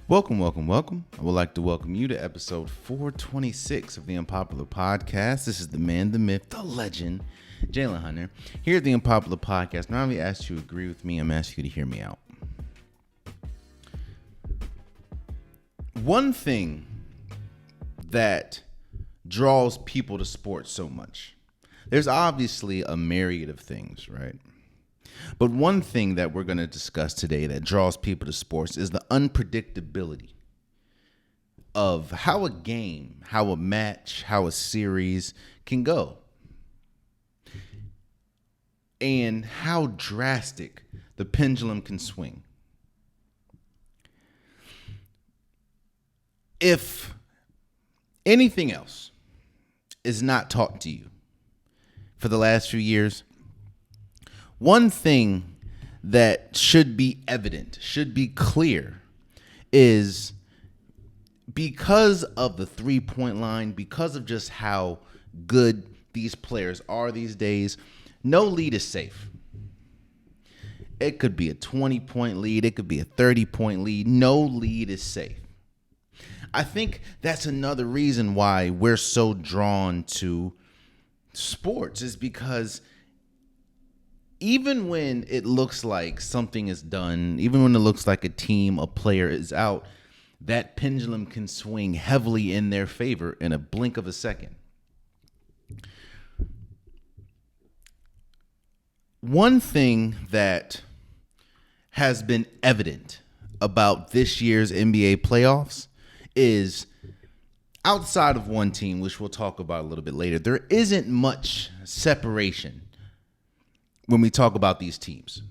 Welcome, welcome, welcome. I would like to welcome you to episode 426 of the Unpopular Podcast. This is the man, the myth, the legend, Jalen Hunter. Here at the Unpopular Podcast, not only ask you to agree with me, I'm asking you to hear me out. One thing that draws people to sports so much, there's obviously a myriad of things, right? But one thing that we're going to discuss today that draws people to sports is the unpredictability of how a game, how a match, how a series can go. And how drastic the pendulum can swing. If anything else is not taught to you for the last few years, one thing that should be evident, should be clear, is because of the three-point line, because of just how good these players are these days, no lead is safe. It could be a 20-point lead. It could be a 30-point lead. No lead is safe. I think that's another reason why we're so drawn to sports, is because even when it looks like something is done, even when it looks like a team, a player is out, that pendulum can swing heavily in their favor in a blink of a second. One thing that has been evident about this year's NBA playoffs is, outside of one team, which we'll talk about a little bit later, there isn't much separation when we talk about these teams.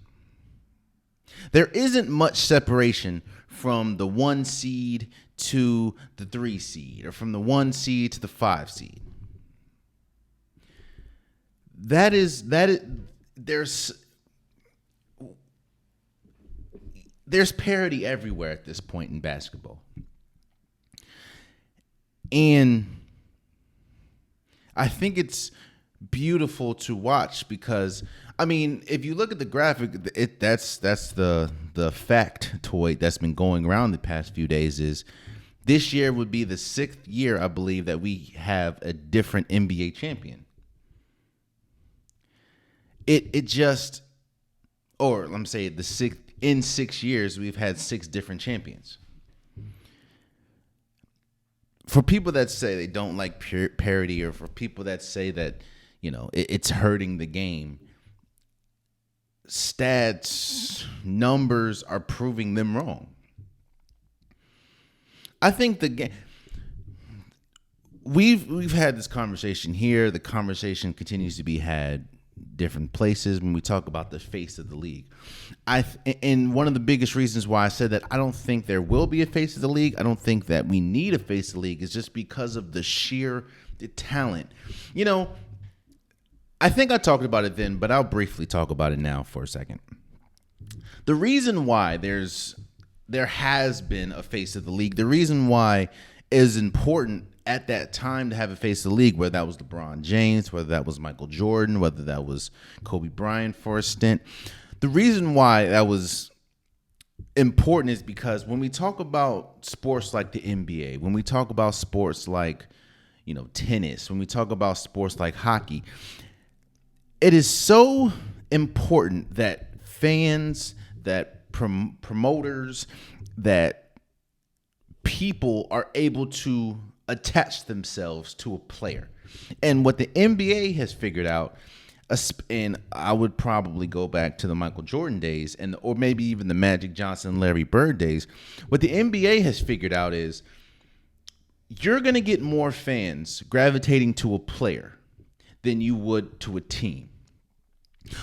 There isn't much separation from the 1 seed to the 3 seed, or from the 1 seed to the 5 seed. There's parity everywhere at this point in basketball. And I think it's beautiful to watch because, I mean, if you look at the graphic, that's the factoid that's been going around the past few days is this year would be the 6th year, I believe, that we have a different NBA champion. Let me say the 6th, in 6 years, we've had 6 different champions. For people that say they don't like parity, or for people that say that, it's hurting the game, stats, numbers are proving them wrong. I think the game, we've had this conversation here. The conversation continues to be had different places when we talk about the face of the league. And one of the biggest reasons why I said that I don't think there will be a face of the league, I don't think that we need a face of the league, is just because of the sheer talent. I think I talked about it then, but I'll briefly talk about it now for a second. The reason why there has been a face of the league, the reason why it is important at that time to have a face of the league, whether that was Bronny James, whether that was Michael Jordan, whether that was Kobe Bryant for a stint. The reason why that was important is because when we talk about sports like the NBA, when we talk about sports like, tennis, when we talk about sports like hockey, it is so important that fans, that promoters, that people are able to attach themselves to a player. And what the NBA has figured out, and I would probably go back to the Michael Jordan days, or maybe even the Magic Johnson, Larry Bird days, what the NBA has figured out is you're going to get more fans gravitating to a player than you would to a team.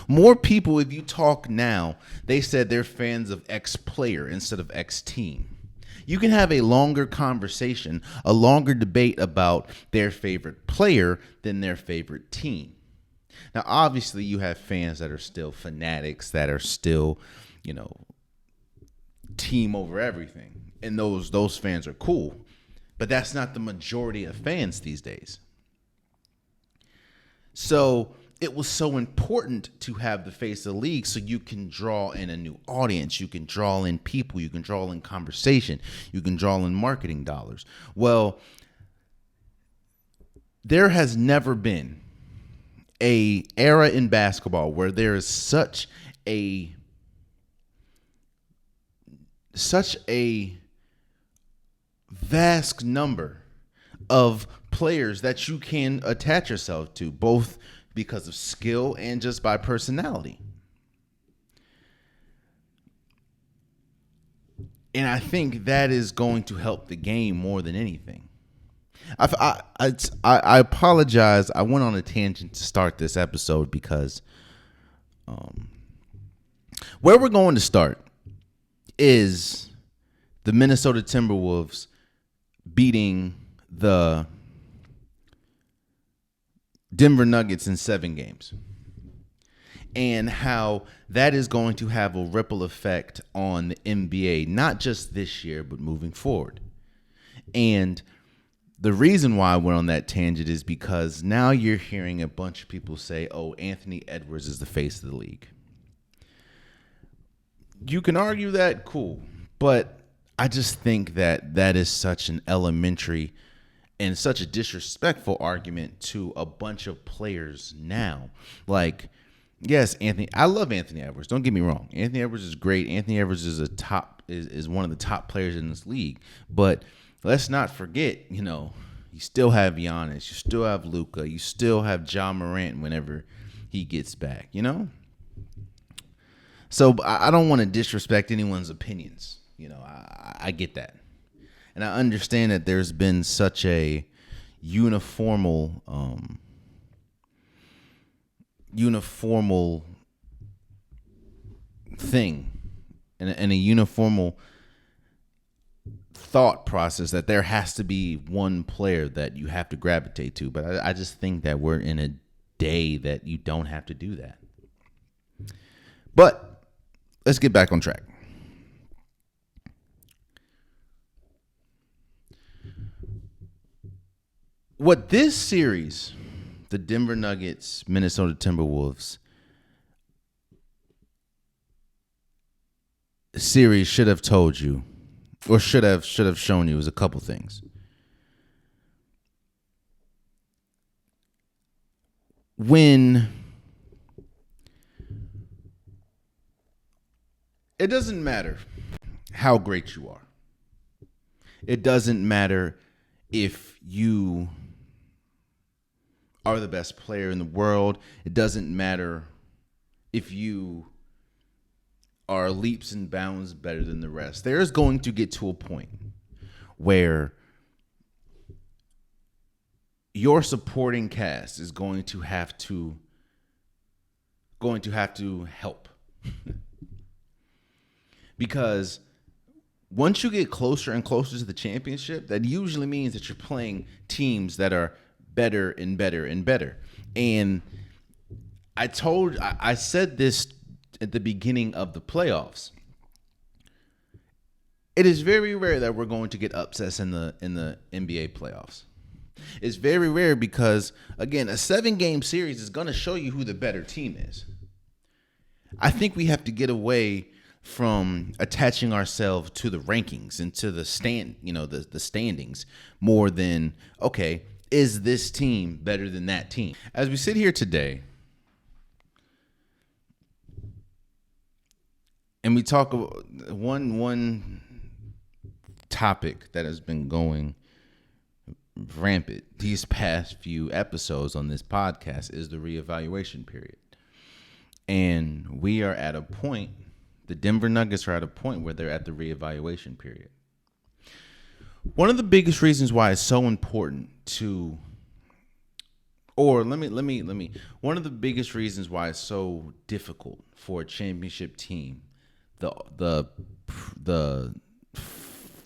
More people, if you talk now, they said they're fans of X player instead of X team. You can have a longer conversation, a longer debate about their favorite player than their favorite team. Now, obviously, you have fans that are still fanatics, that are still, team over everything. And those fans are cool. But that's not the majority of fans these days. So it was so important to have the face of the league so you can draw in a new audience. You can draw in people. You can draw in conversation. You can draw in marketing dollars. Well, there has never been a era in basketball where there is such a vast number of players that you can attach yourself to, both because of skill and just by personality. And I think that is going to help the game more than anything. I apologize. I went on a tangent to start this episode because where we're going to start is the Minnesota Timberwolves beating the Denver Nuggets in 7 games, and how that is going to have a ripple effect on the NBA, not just this year, but moving forward. And the reason why I went on that tangent is because now you're hearing a bunch of people say, oh, Anthony Edwards is the face of the league. You can argue that, cool, but I just think that that is such an elementary and such a disrespectful argument to a bunch of players now. Like, yes, I love Anthony Edwards. Don't get me wrong. Anthony Edwards is great. Anthony Edwards is one of the top players in this league. But let's not forget, you still have Giannis, you still have Luka, you still have Ja Morant whenever he gets back, So I don't want to disrespect anyone's opinions. I get that. And I understand that there's been such a uniformal thing and a uniformal thought process that there has to be one player that you have to gravitate to. But I just think that we're in a day that you don't have to do that. But let's get back on track. What this series, the Denver Nuggets, Minnesota Timberwolves series should have told you, or should have shown you, is a couple things. When it doesn't matter how great you are. It doesn't matter if you are the best player in the world. It doesn't matter if you are leaps and bounds better than the rest. There's going to get to a point where your supporting cast is going to have to help. Because once you get closer and closer to the championship, that usually means that you're playing teams that are better and better and better. And I said this at the beginning of the playoffs. It is very rare that we're going to get upsets in the NBA playoffs. It's very rare because, again, a 7-game series is going to show you who the better team is. I think we have to get away from attaching ourselves to the rankings and to the the standings more than, okay, is this team better than that team? As we sit here today and we talk about one topic that has been going rampant these past few episodes on this podcast is the reevaluation period. And we are at a point, the Denver Nuggets are at a point where they're at the reevaluation period. One of the biggest reasons why it's so important one of the biggest reasons why it's so difficult for a championship team, the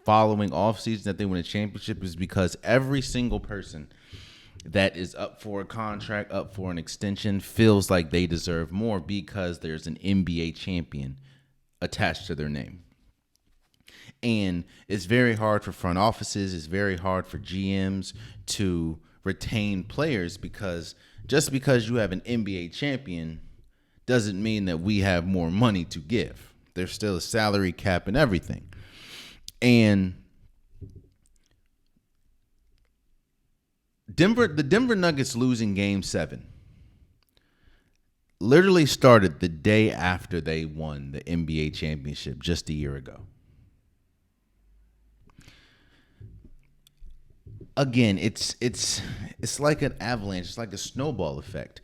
following offseason that they win a championship, is because every single person that is up for a contract, up for an extension, feels like they deserve more because there's an NBA champion attached to their name. And it's very hard for front offices, it's very hard for GMs to retain players, because just because you have an NBA champion doesn't mean that we have more money to give. There's still a salary cap and everything. And the Denver Nuggets losing Game 7 literally started the day after they won the NBA championship just a year ago. Again, it's like an avalanche. It's like a snowball effect.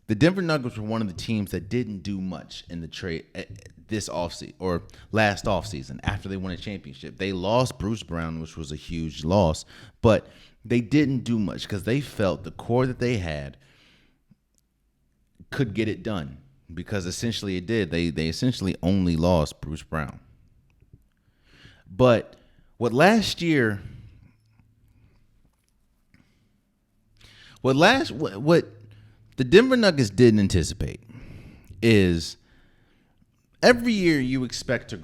The Denver Nuggets were one of the teams that didn't do much in the trade this offseason or last offseason after they won a championship. They lost Bruce Brown, which was a huge loss, but they didn't do much because they felt the core that they had could get it done, because essentially it did. They essentially only lost Bruce Brown. But what the Denver Nuggets didn't anticipate is every year you expect a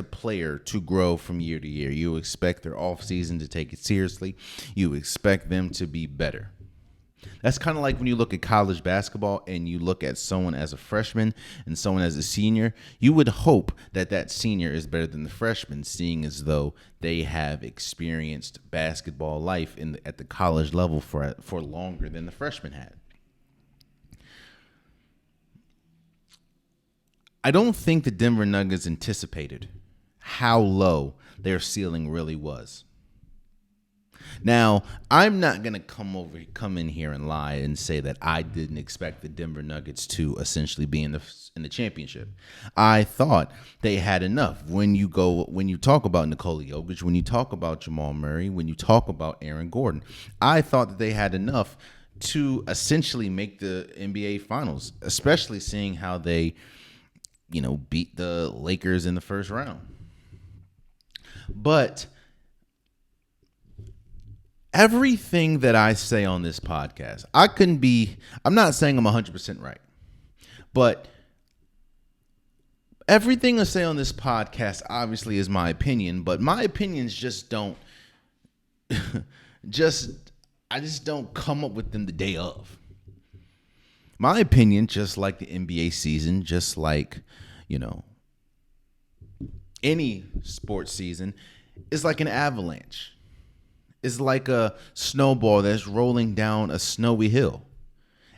player to grow from year to year. You expect their offseason to take it seriously. You expect them to be better. That's kind of like when you look at college basketball and you look at someone as a freshman and someone as a senior. You would hope that senior is better than the freshman, seeing as though they have experienced basketball life at the college level for longer than the freshman had. I don't think the Denver Nuggets anticipated how low their ceiling really was. Now, I'm not going to come in here and lie and say that I didn't expect the Denver Nuggets to essentially be in the championship. I thought they had enough. When you talk about Nikola Jokic, when you talk about Jamal Murray, when you talk about Aaron Gordon, I thought that they had enough to essentially make the NBA Finals, especially seeing how they, beat the Lakers in the first round. But everything that I say on this podcast, I'm not saying I'm 100% right, but everything I say on this podcast obviously is my opinion, but my opinions just don't, I just don't come up with them the day of. My opinion, just like the NBA season, just like, any sports season, is like an avalanche. It's like a snowball that's rolling down a snowy hill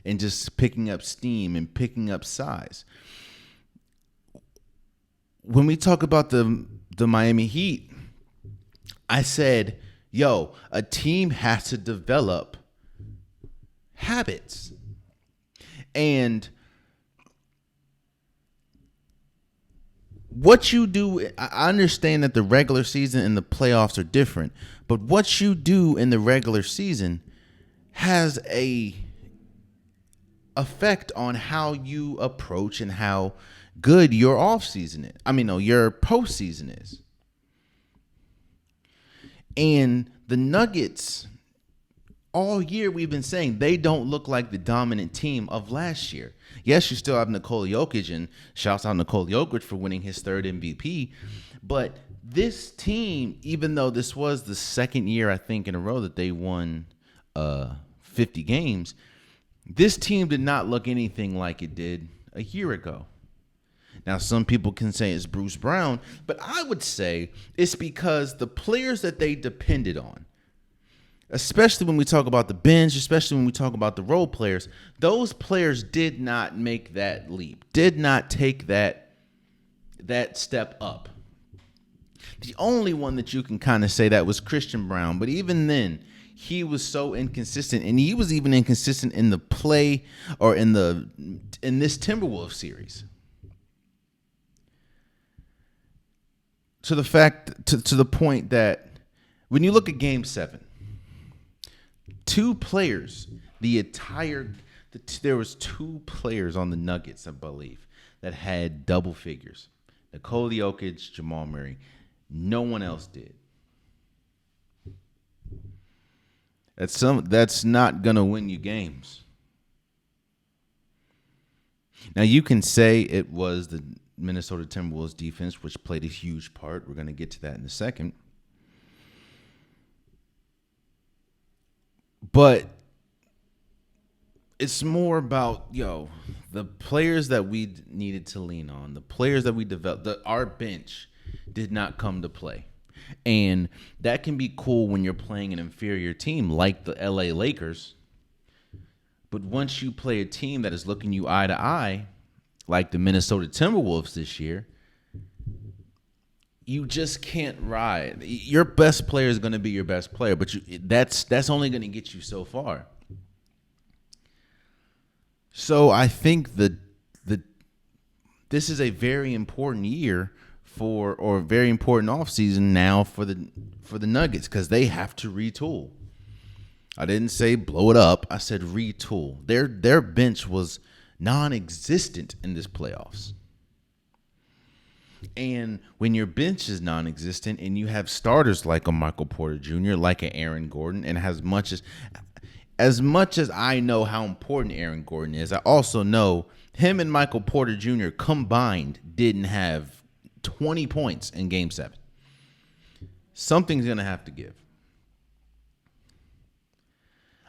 and just picking up steam and picking up size. When we talk about the Miami Heat, I said, a team has to develop habits. And what you do, I understand that the regular season and the playoffs are different, but what you do in the regular season has a effect on how you approach and how good your your postseason is. And the Nuggets, all year we've been saying they don't look like the dominant team of last year. Yes, you still have Nikola Jokic, and shouts out Nikola Jokic for winning his third MVP. But this team, even though this was the second year, I think, in a row that they won 50 games, this team did not look anything like it did a year ago. Now, some people can say it's Bruce Brown, but I would say it's because the players that they depended on, especially when we talk about the bench, especially when we talk about the role players, those players did not make that leap, did not take that step up. The only one that you can kind of say that was Christian Brown, but even then, he was so inconsistent, and he was even inconsistent in the play or in this Timberwolves series. To the point that when you look at Game 7, two players, there was two players on the Nuggets, I believe, that had double figures. Nikola Jokic, Jamal Murray. No one else did. That's not gonna win you games. Now you can say it was the Minnesota Timberwolves defense, which played a huge part. We're gonna get to that in a second. But it's more about, the players that we needed to lean on, the players that we developed, our bench did not come to play. And that can be cool when you're playing an inferior team like the LA Lakers. But once you play a team that is looking you eye to eye, like the Minnesota Timberwolves this year, you just can't ride. Your best player is going to be your best player, but that's only going to get you so far. So I think this is a very important year or a very important offseason now for the Nuggets, because they have to retool. I didn't say blow it up. I said retool. Their bench was non-existent in this playoffs. And when your bench is non-existent and you have starters like a Michael Porter Jr., like an Aaron Gordon, and as much as I know how important Aaron Gordon is, I also know him and Michael Porter Jr. combined didn't have 20 points in Game 7. Something's going to have to give.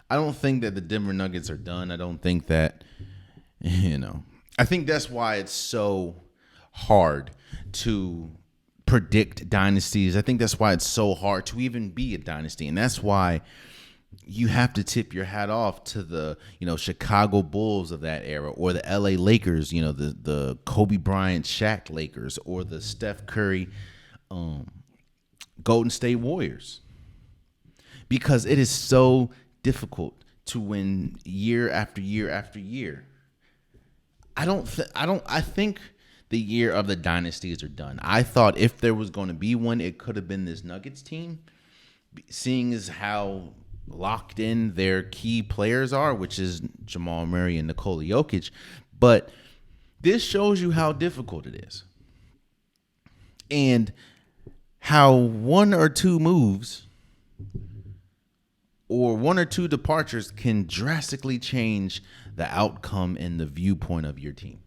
I don't think that the Denver Nuggets are done. I don't think that, I think that's why it's so hard to predict dynasties. I think that's why it's so hard to even be a dynasty. And that's why you have to tip your hat off to the, Chicago Bulls of that era, or the LA Lakers, the Kobe Bryant, Shaq Lakers, or the Steph Curry, Golden State Warriors. Because it is so difficult to win year after year after year. I think the year of the dynasties are done. I thought if there was going to be one, it could have been this Nuggets team, seeing as how locked in their key players are, which is Jamal Murray and Nikola Jokic. But this shows you how difficult it is, and how one or two moves or one or two departures can drastically change the outcome and the viewpoint of your team.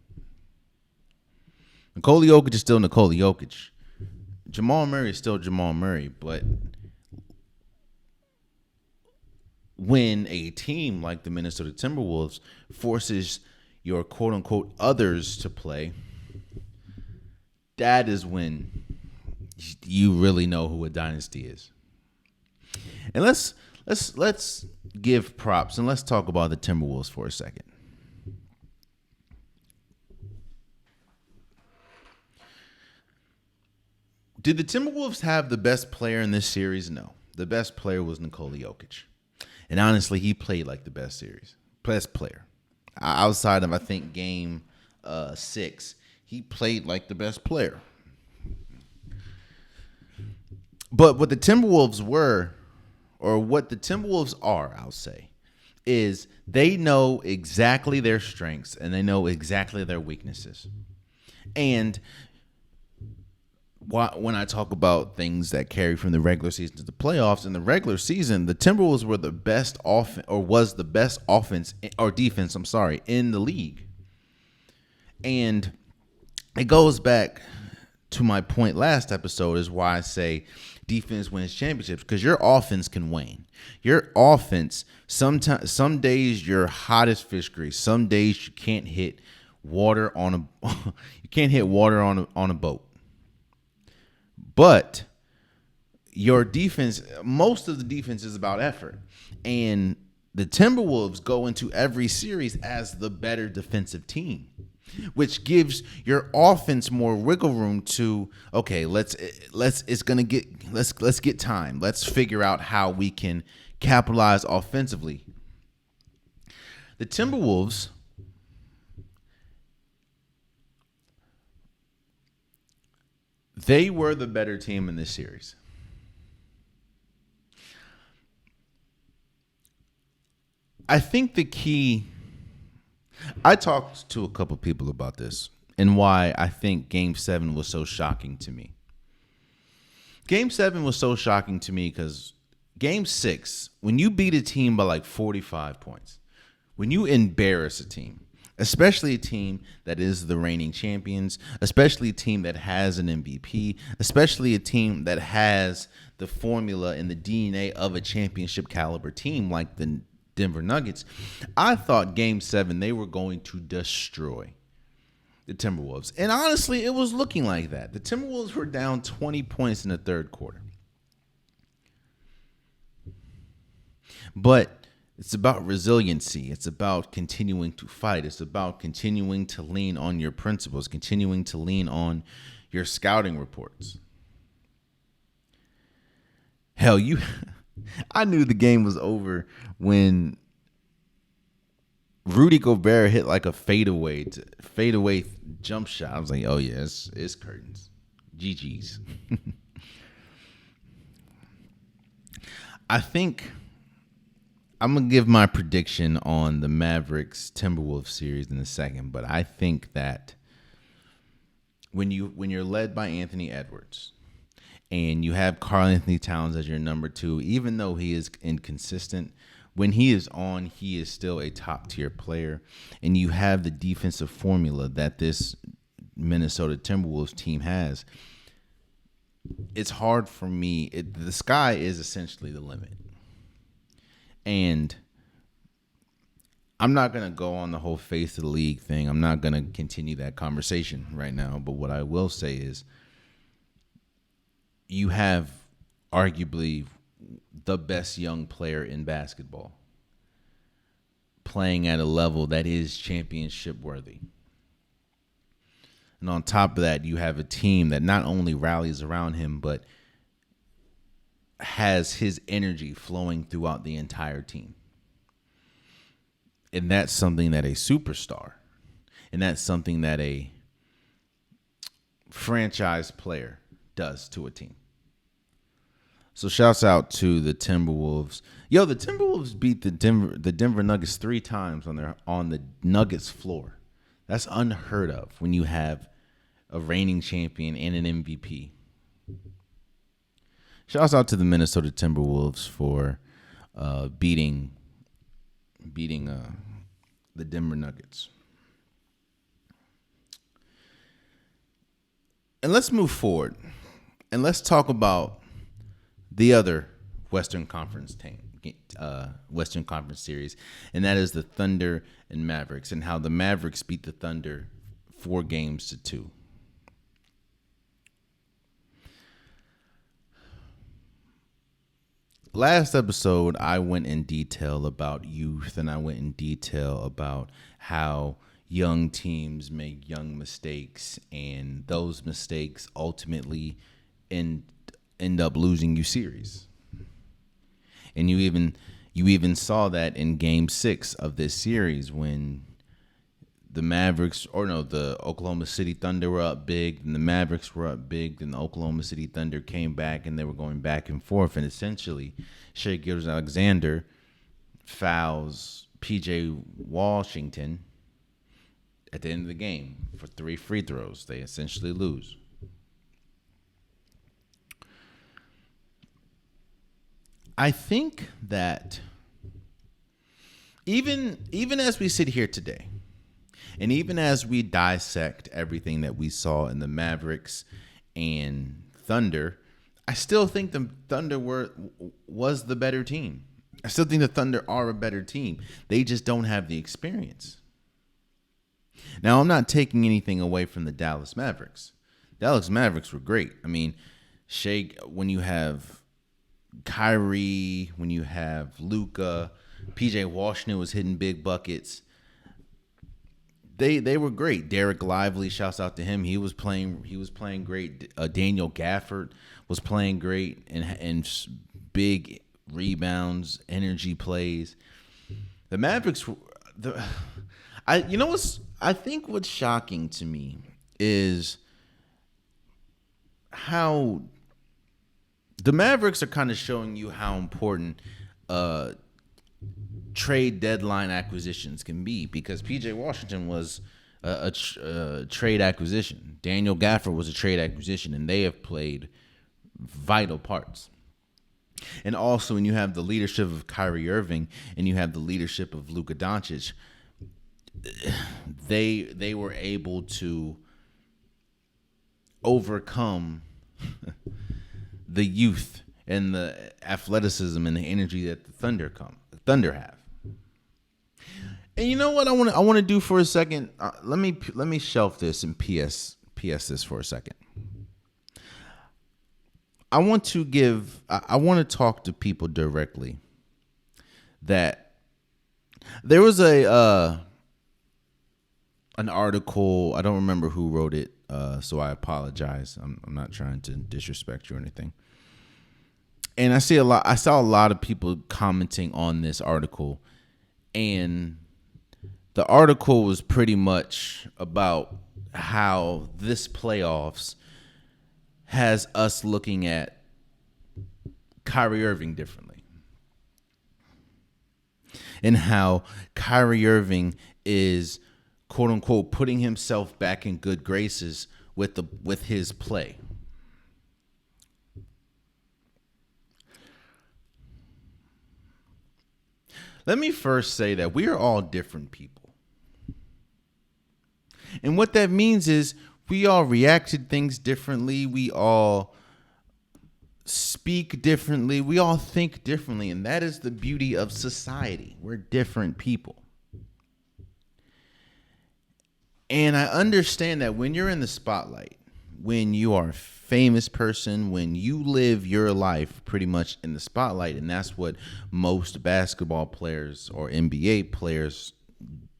Nikola Jokic is still Nikola Jokic. Jamal Murray is still Jamal Murray. But when a team like the Minnesota Timberwolves forces your quote-unquote others to play, that is when you really know who a dynasty is. And let's give props, and let's talk about the Timberwolves for a second. Did the Timberwolves have the best player in this series? No. The best player was Nikola Jokic. And honestly, he played like the best player. Outside of, I think, Game 6, he played like the best player. But what the Timberwolves were, or what the Timberwolves are, I'll say, is they know exactly their strengths and they know exactly their weaknesses. And when I talk about things that carry from the regular season to the playoffs, in the regular season, the Timberwolves were the best was the best offense or defense, in the league. And it goes back to my point last episode, is why I say defense wins championships, because your offense can wane. Your offense, some days you're hot as fish grease. Some days you can't hit water on a boat. But your defense, most of the defense is about effort. And the Timberwolves go into every series as the better defensive team, which gives your offense more wiggle room to, okay, let's get time. Let's figure out how we can capitalize offensively. The Timberwolves, they were the better team in this series. I think the key, I talked to a couple people about this and why I think Game 7 was so shocking to me. Game 7 was so shocking to me because Game 6, when you beat a team by like 45 points, when you embarrass a team, especially a team that is the reigning champions, especially a team that has an MVP, especially a team that has the formula and the DNA of a championship caliber team like the Denver Nuggets, I thought Game 7 they were going to destroy the Timberwolves. And honestly, it was looking like that. The Timberwolves were down 20 points in the third quarter. But it's about resiliency. It's about continuing to fight. It's about continuing to lean on your principles, continuing to lean on your scouting reports. Hell, I knew the game was over when Rudy Gobert hit like a fadeaway jump shot. I was like, oh yeah, it's curtains. GG's. I think I'm going to give my prediction on the Mavericks-Timberwolves series in a second, but I think that when you're led by Anthony Edwards and you have Karl Anthony Towns as your number 2, even though he is inconsistent, when he is on, he is still a top-tier player, and you have the defensive formula that this Minnesota Timberwolves team has, it's hard for me. The sky is essentially the limit. And I'm not going to go on the whole face of the league thing. I'm not going to continue that conversation right now. But what I will say is you have arguably the best young player in basketball playing at a level that is championship worthy. And on top of that, you have a team that not only rallies around him, but has his energy flowing throughout the entire team. And that's something that a superstar, and that's something that a franchise player does to a team. So shouts out to the Timberwolves. Yo, the Timberwolves beat the Denver Nuggets 3 times on the Nuggets floor. That's unheard of when you have a reigning champion and an MVP. Shouts out to the Minnesota Timberwolves for beating the Denver Nuggets. And let's move forward, and let's talk about the other Western Conference series, and that is the Thunder and Mavericks, and how the Mavericks beat the Thunder 4-2. Last episode, I went in detail about youth, and I went in detail about how young teams make young mistakes, and those mistakes ultimately end up losing you series. And you even saw that in Game 6 of this series when the Oklahoma City Thunder were up big, and the Mavericks were up big, and the Oklahoma City Thunder came back, and they were going back and forth, and essentially Shai Gilgeous-Alexander fouls P.J. Washington at the end of the game for 3 free throws. They essentially lose. I think that even as we sit here today, and even as we dissect everything that we saw in the Mavericks and Thunder, I still think the Thunder was the better team. I still think the Thunder are a better team. They just don't have the experience. Now, I'm not taking anything away from the Dallas Mavericks. Dallas Mavericks were great. I mean, when you have Kyrie, when you have Luka, P.J. Washington was hitting big buckets. They were great. Derek Lively, shouts out to him. He was playing great. Daniel Gafford was playing great and big rebounds, energy plays. The Mavericks, I think what's shocking to me is how the Mavericks are kind of showing you how important trade deadline acquisitions can be, because P.J. Washington was a trade acquisition. Daniel Gafford was a trade acquisition, and they have played vital parts. And also, when you have the leadership of Kyrie Irving and you have the leadership of Luka Doncic, they were able to overcome the youth and the athleticism and the energy that the Thunder have. And you know what I want to do for a second? Let me shelf this and PS this for a second. I want to talk to people directly. That there was an article. I don't remember who wrote it, so I apologize. I'm not trying to disrespect you or anything. And I saw a lot of people commenting on this article, and the article was pretty much about how this playoffs has us looking at Kyrie Irving differently. And how Kyrie Irving is, quote unquote, putting himself back in good graces with his play. Let me first say that we are all different people. And what that means is we all react to things differently. We all speak differently. We all think differently. And that is the beauty of society. We're different people. And I understand that when you're in the spotlight, when you are a famous person, when you live your life pretty much in the spotlight, and that's what most basketball players or NBA players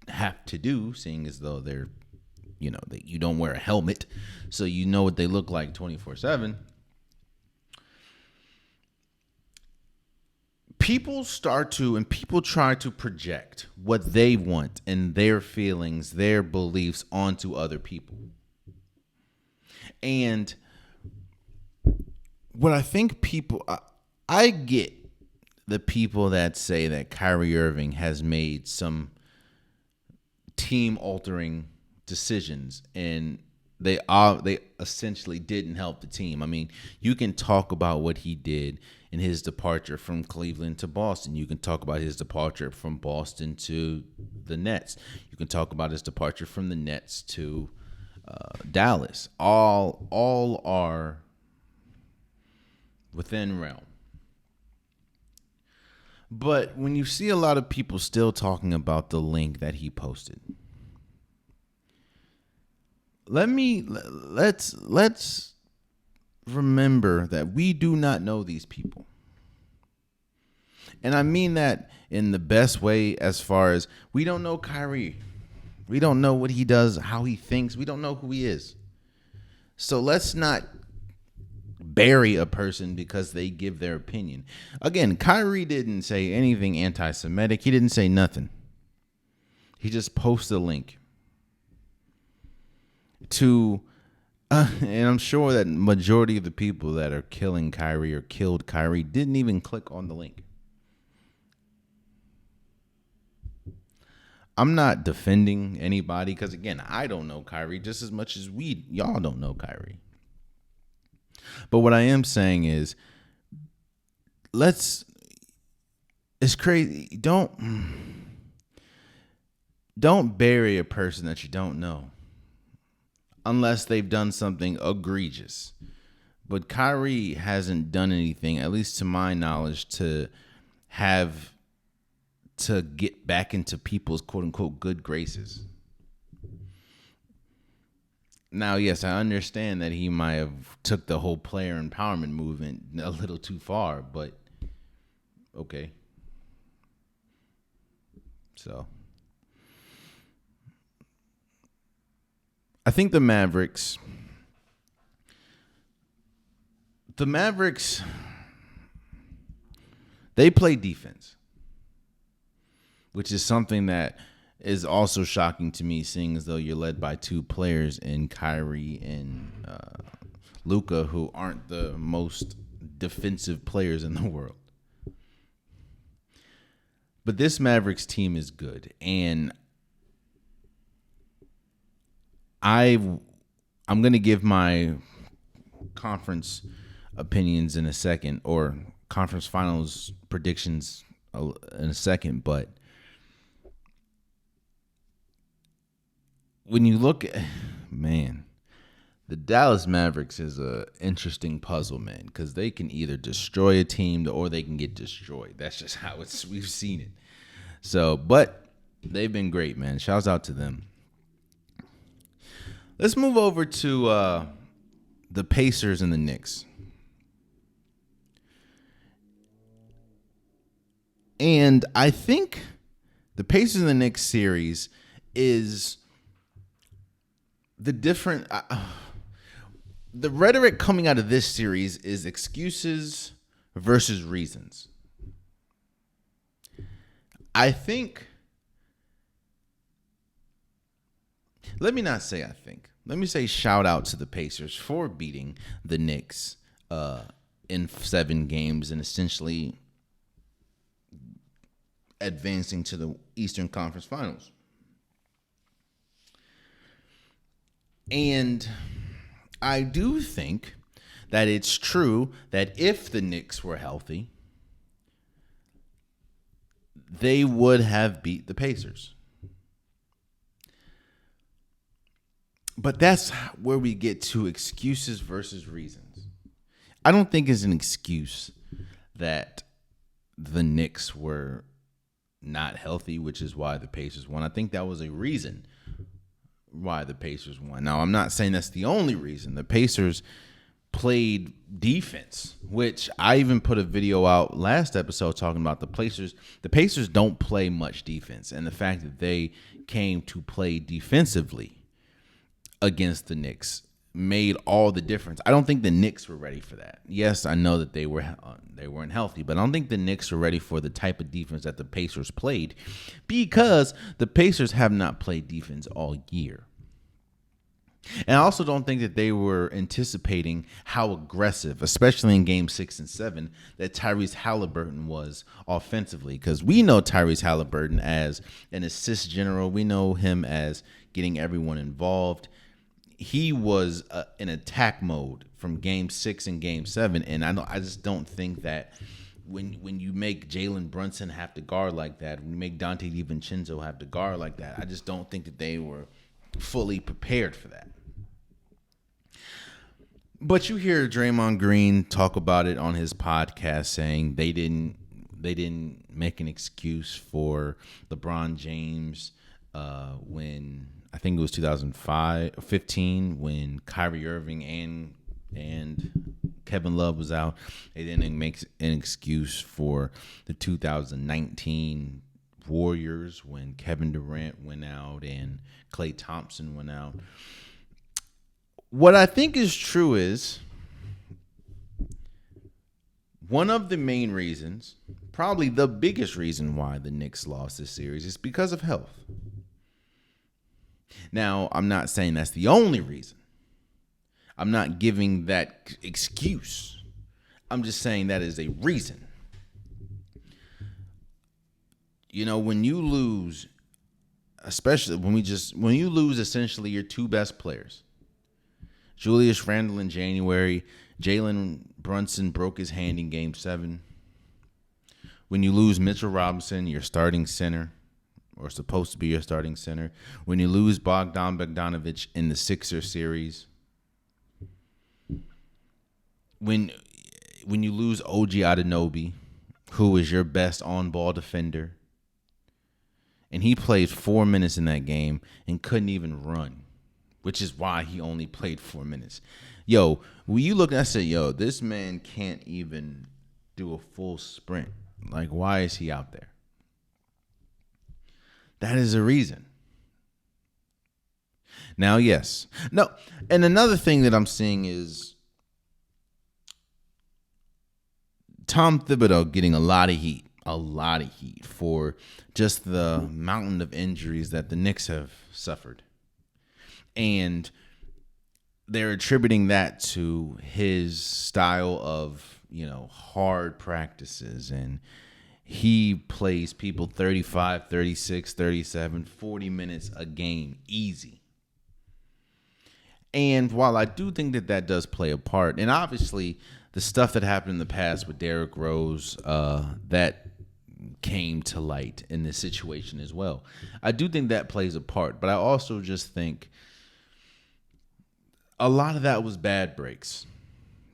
have to do, seeing as though they're, that you don't wear a helmet, so you know what they look like 24/7. People try to project what they want and their feelings, their beliefs onto other people. And what I think I get the people that say that Kyrie Irving has made some team-altering decisions, and they essentially didn't help the team. I mean, you can talk about what he did in his departure from Cleveland to Boston. You can talk about his departure from Boston to the Nets. You can talk about his departure from the Nets to Dallas. All are within realm. But when you see a lot of people still talking about the link that he posted, let's remember that we do not know these people. And I mean that in the best way, as far as we don't know Kyrie. We don't know what he does, how he thinks. We don't know who he is. So let's not bury a person because they give their opinion. Again, Kyrie didn't say anything anti-Semitic. He didn't say nothing. He just posted a link to, and I'm sure that majority of the people that are killing Kyrie or killed Kyrie didn't even click on the link. I'm not defending anybody because, again, I don't know Kyrie just as much as y'all don't know Kyrie. But what I am saying is, it's crazy. Don't bury a person that you don't know unless they've done something egregious. But Kyrie hasn't done anything, at least to my knowledge, to get back into people's quote unquote good graces. Now, yes, I understand that he might have took the whole player empowerment movement a little too far, but okay. So I think the Mavericks, they play defense, which is something that is also shocking to me, seeing as though you're led by two players in Kyrie and Luka, who aren't the most defensive players in the world. But this Mavericks team is good, and I'm going to give my conference opinions in a second, or conference finals predictions in a second, but when you look at, the Dallas Mavericks is a interesting puzzle, man, because they can either destroy a team or they can get destroyed. That's just how we've seen it. So, but They've been great, man. Shouts out to them. Let's move over to the Pacers and the Knicks. And I think the Pacers and the Knicks series is the different. The rhetoric coming out of this series is excuses versus reasons. I think. Let me not say I think. Let me say shout out to the Pacers for beating the Knicks in 7 games and essentially advancing to the Eastern Conference Finals. And I do think that it's true that if the Knicks were healthy, they would have beat the Pacers. But that's where we get to excuses versus reasons. I don't think it's an excuse that the Knicks were not healthy, which is why the Pacers won. I think that was a reason why the Pacers won. Now, I'm not saying that's the only reason. The Pacers played defense, which I even put a video out last episode talking about the Pacers. The Pacers don't play much defense, and the fact that they came to play defensively against the Knicks made all the difference. I don't think the Knicks were ready for that. Yes, I know that they weren't healthy, but I don't think the Knicks were ready for the type of defense that the Pacers played because the Pacers have not played defense all year. And I also don't think that they were anticipating how aggressive, especially in Game 6 and 7, that Tyrese Halliburton was offensively. Because we know Tyrese Halliburton as an assist general. We know him as getting everyone involved. He was in attack mode from Game 6 and Game 7, and I just don't think that when you make Jalen Brunson have to guard like that, when you make Dante DiVincenzo have to guard like that, I just don't think that they were fully prepared for that. But you hear Draymond Green talk about it on his podcast, saying they didn't make an excuse for LeBron James when I think it was 2015 when Kyrie Irving and Kevin Love was out. They didn't make an excuse for the 2019 Warriors when Kevin Durant went out and Klay Thompson went out. What I think is true is one of the main reasons, probably the biggest reason why the Knicks lost this series is because of health. Now, I'm not saying that's the only reason. I'm not giving that excuse. I'm just saying that is a reason. You know, when you lose, especially when you lose essentially your 2 best players, Julius Randle in January, Jalen Brunson broke his hand in Game 7. When you lose Mitchell Robinson, your starting center, or supposed to be your starting center. When you lose Bogdan Bogdanović in the Sixers series. When you lose OG Anunoby, who is your best on-ball defender. And he played 4 minutes in that game and couldn't even run, which is why he only played 4 minutes. Yo, when you look, I said, yo, this man can't even do a full sprint. Like, why is he out there? That is a reason. Now, yes. No, and another thing that I'm seeing is Tom Thibodeau getting a lot of heat for just the mountain of injuries that the Knicks have suffered. And they're attributing that to his style of, hard practices, and he plays people 35, 36, 37, 40 minutes a game easy. And while I do think that does play a part, and obviously the stuff that happened in the past with Derrick Rose, that came to light in this situation as well. I do think that plays a part, but I also just think a lot of that was bad breaks.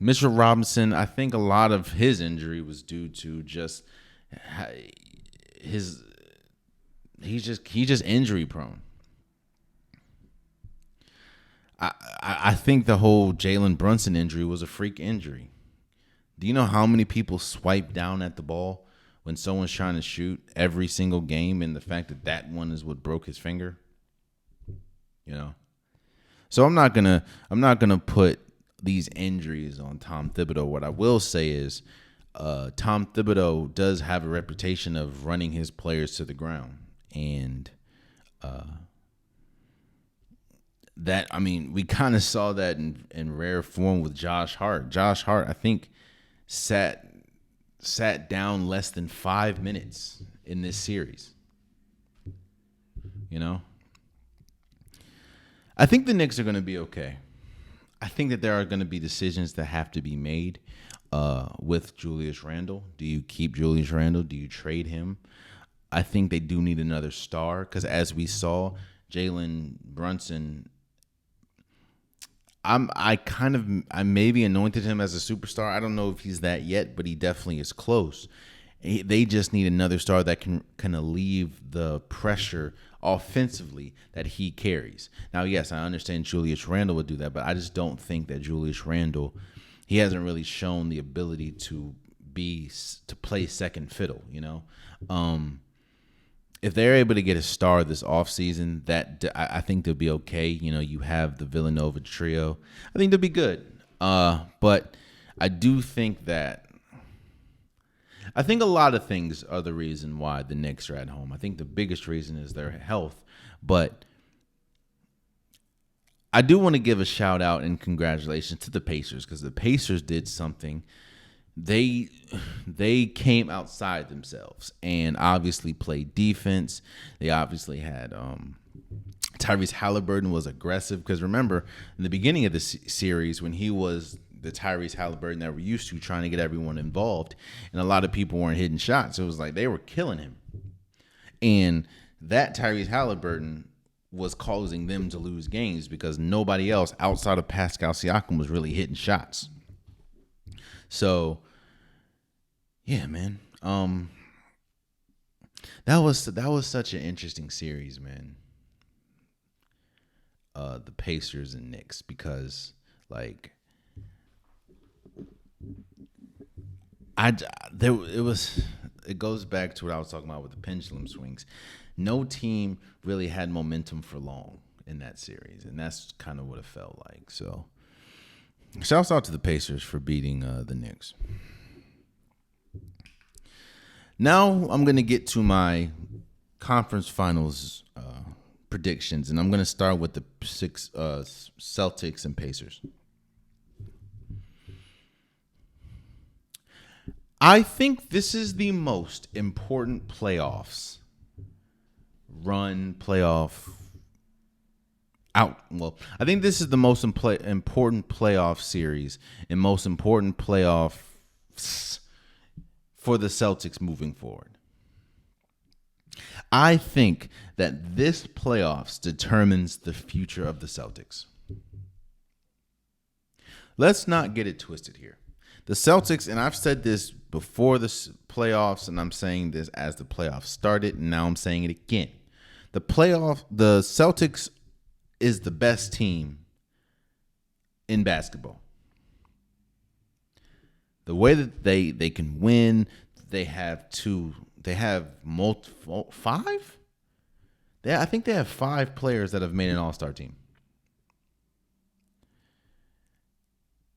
Mitchell Robinson, I think a lot of his injury was due to just he he's just injury prone. I think the whole Jalen Brunson injury was a freak injury. Do you know how many people swipe down at the ball when someone's trying to shoot every single game, and the fact that one is what broke his finger? You know. So I'm not gonna put these injuries on Tom Thibodeau. What I will say is, Tom Thibodeau does have a reputation of running his players to the ground, and we kind of saw that in rare form with Josh Hart. Josh Hart, I think, sat down less than 5 minutes in this series. You know, I think the Knicks are going to be okay. I think that there are going to be decisions that have to be made with Julius Randle. Do you keep Julius Randle? Do you trade him? I think they do need another star because, as we saw, Jalen Brunson, I maybe anointed him as a superstar. I don't know if he's that yet, but he definitely is close. They just need another star that can kind of alleviate the pressure offensively that he carries. Now, yes, I understand Julius Randle would do that, but I just don't think that Julius Randle, he hasn't really shown the ability to play second fiddle, you know. If they're able to get a star this offseason, I think they'll be okay. You know, you have the Villanova trio. I think they'll be good. But I do think that a lot of things are the reason why the Knicks are at home. I think the biggest reason is their health. But I do want to give a shout out and congratulations to the Pacers, because the Pacers did something. They came outside themselves and obviously played defense. They obviously had Tyrese Halliburton was aggressive, because remember in the beginning of the series when he was the Tyrese Halliburton that we're used to, trying to get everyone involved, and a lot of people weren't hitting shots. It was like they were killing him, and that Tyrese Halliburton was causing them to lose games because nobody else outside of Pascal Siakam was really hitting shots. So, yeah, man. That was such an interesting series, man. The Pacers and Knicks, because like it goes back to what I was talking about with the pendulum swings. No team really had momentum for long in that series, and that's kind of what it felt like. So, shouts out to the Pacers for beating the Knicks. Now I'm going to get to my conference finals predictions, and I'm going to start with the Celtics and Pacers. I think this is the most important playoff out. Well, I think this is the most important playoff series and most important playoffs for the Celtics moving forward. I think that this playoffs determines the future of the Celtics. Let's not get it twisted here. The Celtics, and I've said this before the playoffs, and I'm saying this as the playoffs started, and now I'm saying it again. The Celtics is the best team in basketball. The way that they can win, they have five? I think they have 5 players that have made an all-star team.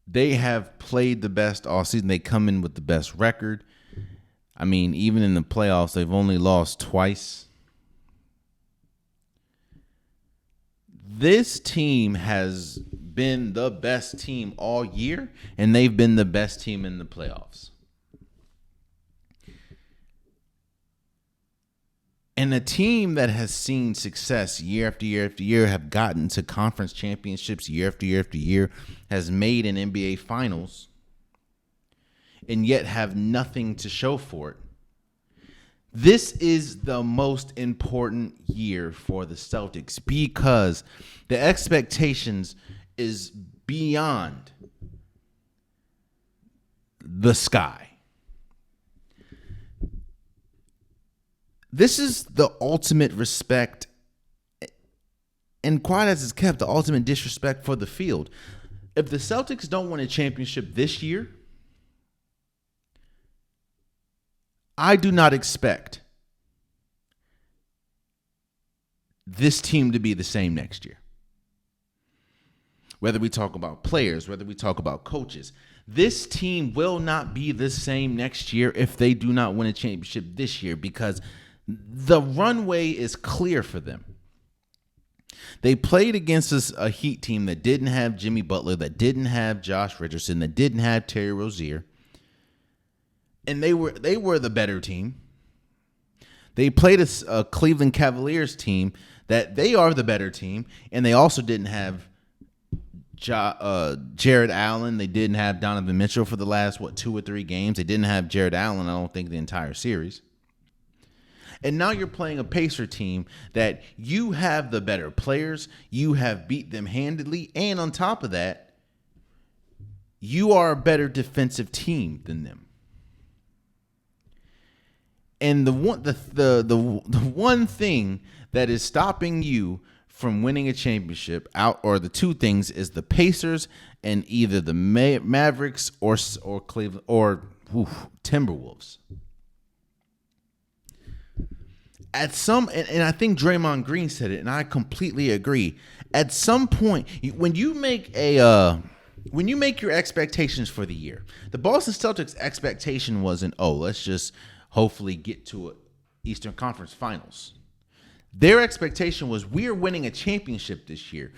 They have played the best all season. They come in with the best record. I mean, even in the playoffs, they've only lost twice. This team has been the best team all year, and they've been the best team in the playoffs. And a team that has seen success year after year after year, have gotten to conference championships year after year after year, has made an NBA Finals, and yet have nothing to show for it. This is the most important year for the Celtics because the expectations is beyond the sky. this is the ultimate respect, and quiet as it's kept, the ultimate disrespect for the field. If the Celtics don't win a championship this year, I do not expect this team to be the same next year. Whether we talk about players, whether we talk about coaches, this team will not be the same next year if they do not win a championship this year, because the runway is clear for them. They played against a Heat team that didn't have Jimmy Butler, that didn't have Josh Richardson, that didn't have Terry Rozier. And they were the better team. They played a Cleveland Cavaliers team that they are the better team, and they also didn't have Jared Allen. They didn't have Donovan Mitchell for the last 2 or 3 games. They didn't have Jared Allen, I don't think, the entire series. And now you're playing a Pacer team that you have the better players, you have beat them handedly, and on top of that, you are a better defensive team than them. And the one thing that is stopping you from winning a championship or the two things, is the Pacers and either the Mavericks or Cleveland or Timberwolves. At some, and I think Draymond Green said it, and I completely agree. At some point, when you make your expectations for the year, the Boston Celtics' expectation wasn't, let's just hopefully get to an Eastern Conference Finals. Their expectation was, we're winning a championship this year.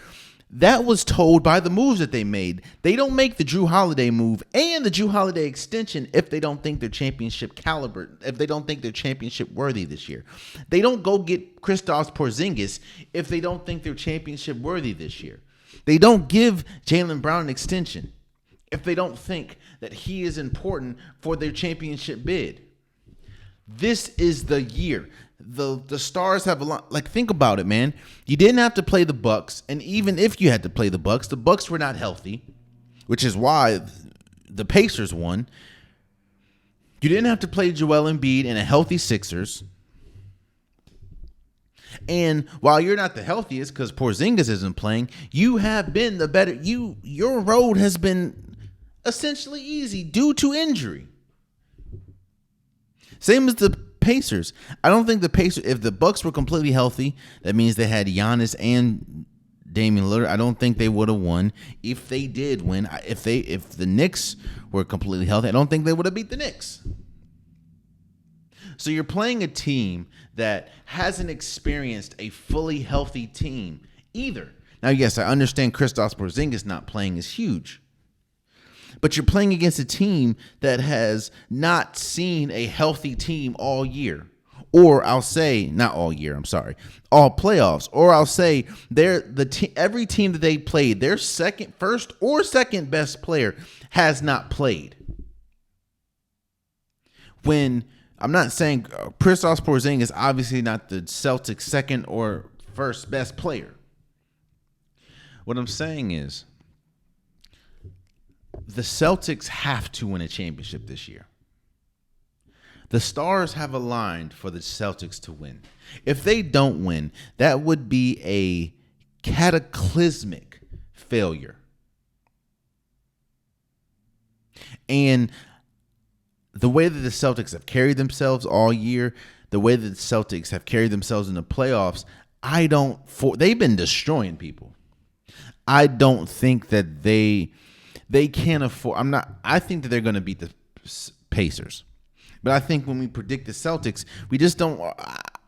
That was told by the moves that they made. They don't make the Jrue Holiday move and the Jrue Holiday extension if they don't think they're championship caliber, if they don't think they're championship worthy this year. They don't go get Kristaps Porzingis if they don't think they're championship worthy this year. They don't give Jaylen Brown an extension if they don't think that he is important for their championship bid. This is the year. The Stars have a lot. Like, think about it, man. You didn't have to play the Bucks, and even if you had to play the Bucks were not healthy, which is why the Pacers won. You didn't have to play Joel Embiid and a healthy Sixers. And while you're not the healthiest because Porzingis isn't playing, you have been the better. Your road has been essentially easy due to injury. Same as the Pacers. I don't think the Pacers, if the Bucks were completely healthy, that means they had Giannis and Damian Lillard, I don't think they would have won. If they did win, if the Knicks were completely healthy, I don't think they would have beat the Knicks. So you're playing a team that hasn't experienced a fully healthy team either. Now, yes, I understand Kristaps Porzingis not playing is huge. But you're playing against a team that has not seen a healthy team all year. Or I'll say, not all year, I'm sorry, all playoffs. Or I'll say every team that they played, their first or second best player has not played. When I'm not saying Kristaps Porzingis is obviously not the Celtics' second or first best player. What I'm saying is, the Celtics have to win a championship this year. The stars have aligned for the Celtics to win. If they don't win, that would be a cataclysmic failure. And the way that the Celtics have carried themselves all year, the way that the Celtics have carried themselves in the playoffs, they've been destroying people. I don't think that they can't afford. I think that they're going to beat the Pacers. But I think when we predict the Celtics, we just don't.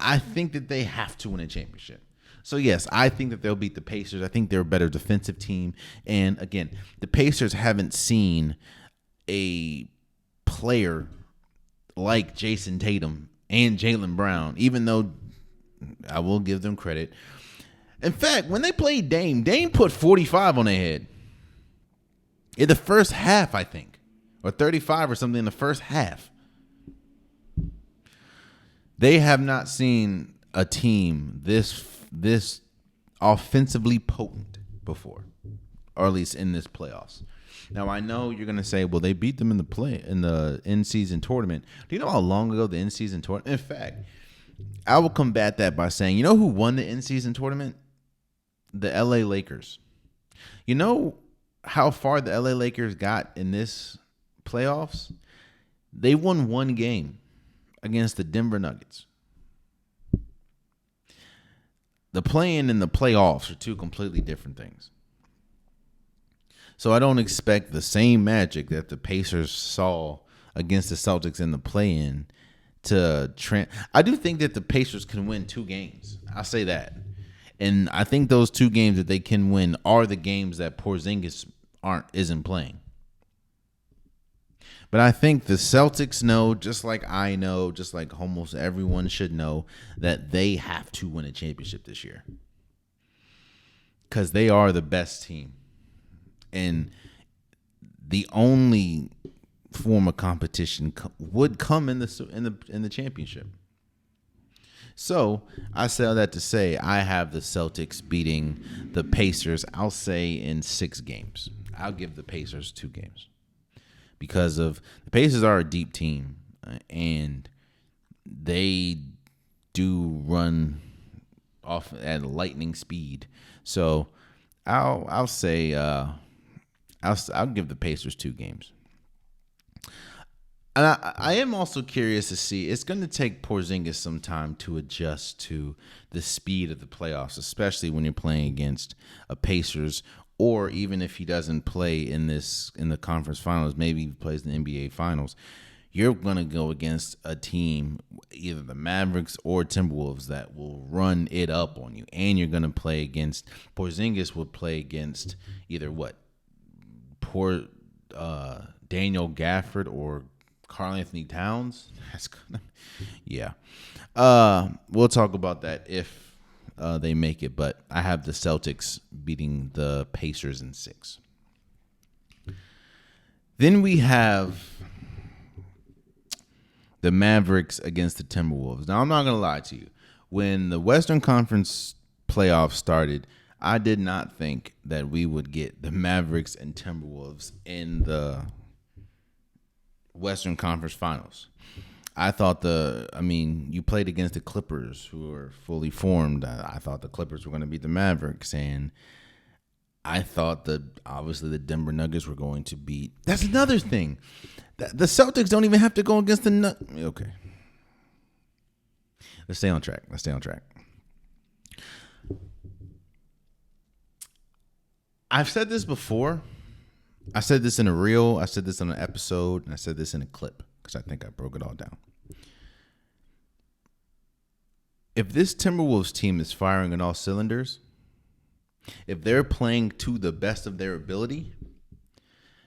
I think that they have to win a championship. So, yes, I think that they'll beat the Pacers. I think they're a better defensive team. And, again, the Pacers haven't seen a player like Jason Tatum and Jaylen Brown, even though I will give them credit. In fact, when they played Dame put 45 on their head. In the first half, I think, or 35 or something in the first half. They have not seen a team this offensively potent before, or at least in this playoffs. Now, I know you're going to say, well, they beat them in the in-season tournament. Do you know how long ago the in-season tournament? In fact, I will combat that by saying, you know who won the in-season tournament? The LA Lakers. You know how far the LA Lakers got in this playoffs? They won one game against the Denver Nuggets. The play-in and the playoffs are two completely different things. So I don't expect the same magic that the Pacers saw against the Celtics in the play-in to I do think that the Pacers can win 2 games. I'll say that. And I think those 2 games that they can win are the games that Porzingis isn't playing. But I think the Celtics know, just like I know, just like almost everyone should know, that they have to win a championship this year. Because they are the best team. And the only form of competition would come in the championship. So I say all that to say I have the Celtics beating the Pacers, I'll say in 6 games. I'll give the Pacers 2 games. Because of the Pacers are a deep team, and they do run off at lightning speed. So I'll say I'll give the Pacers 2 games. And I am also curious to see, it's going to take Porzingis some time to adjust to the speed of the playoffs, especially when you're playing against a Pacers, or even if he doesn't play in the conference finals, maybe he plays in the NBA finals. You're going to go against a team, either the Mavericks or Timberwolves, that will run it up on you. And you're going to play against, Porzingis would play against either Daniel Gafford or Karl Anthony Towns. That's gonna, yeah. We'll talk about that if they make it, but I have the Celtics beating the Pacers in 6. Then we have the Mavericks against the Timberwolves. Now, I'm not going to lie to you. When the Western Conference playoffs started, I did not think that we would get the Mavericks and Timberwolves in the Western Conference Finals. I thought you played against the Clippers, who are fully formed. I thought the Clippers were going to beat the Mavericks, and I thought that obviously the Denver Nuggets were going to beat. That's another thing. The Celtics don't even have to go against the Nuggets. Okay. Let's stay on track. I've said this before. I said this in a reel. I said this on an episode, and I said this in a clip because I think I broke it all down. If this Timberwolves team is firing on all cylinders, if they're playing to the best of their ability,